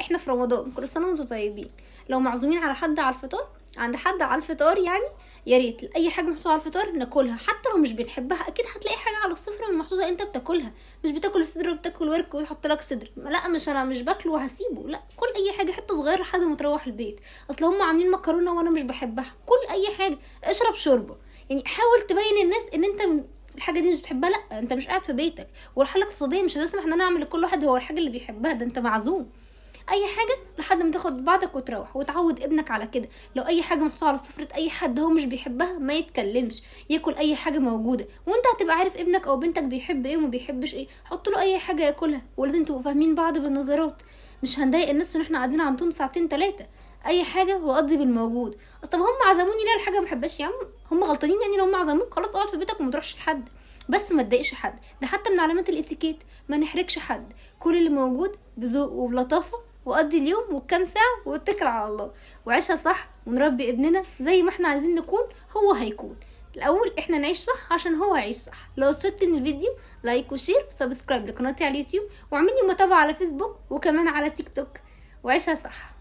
احنا في رمضان، كل سنه وانتم طيبين. لو معزومين على حد على الفطار، عند حد على الفطار يعني، يا ريت اي حاجه محطوطه على الفطار ناكلها، حتى لو مش بنحبها. اكيد هتلاقي حاجه على السفره محطوطه انت بتاكلها. مش بتاكل صدر وبتاكل ورك ويحط لك صدر، لا مش انا مش باكله وهسيبه، لا كل اي حاجه حته صغيره لحد ما تروح البيت. اصل هم عاملين مكرونه وانا مش بحبها، كل اي حاجه. اشرب شوربه، يعني حاول تبين الناس ان انت الحاجه دي مش بتحبها. لا انت مش قاعد في بيتك، والحاله الاقتصاديه مش هتسمح ان انا اعمل لكل واحد هو الحاجه اللي بيحبها، ده انت معزوم. اي حاجه لحد ما تاخد بعضك وتروح، وتعود ابنك على كده. لو اي حاجه محطوطه على سفره اي حد هو مش بيحبها ما يتكلمش، ياكل اي حاجه موجوده. وانت هتبقى عارف ابنك او بنتك بيحب ايه وما بيحبش ايه، حط له اي حاجه ياكلها. ولازم تبقوا فاهمين بعض بالنظرات، مش هنضايق الناس ان احنا قاعدين عندهم ساعتين 3. اي حاجه واقضي بالموجود. اصل هم عزموني ليه الحاجه ما بحبهاش؟ يا عم هم غلطانين يعني، لو هم عزموك خلاص اقعد في بيتك وما تروحش لحد، بس ما تضايقش حد. ده حتى من علامات الاتيكيت، ما نحرجش حد. كل اللي موجود بذوق وبلطافه، وقضي اليوم والكام ساعة واتكل على الله، وعيشها صح، ونربي ابننا زي ما احنا عايزين نكون هو هيكون. الاول احنا نعيش صح عشان هو يعيش صح. لو استفدت من الفيديو لايك وشير وسبسكرايب لقناتي على اليوتيوب، واعملي متابعة على فيسبوك وكمان على تيك توك، وعيشها صح.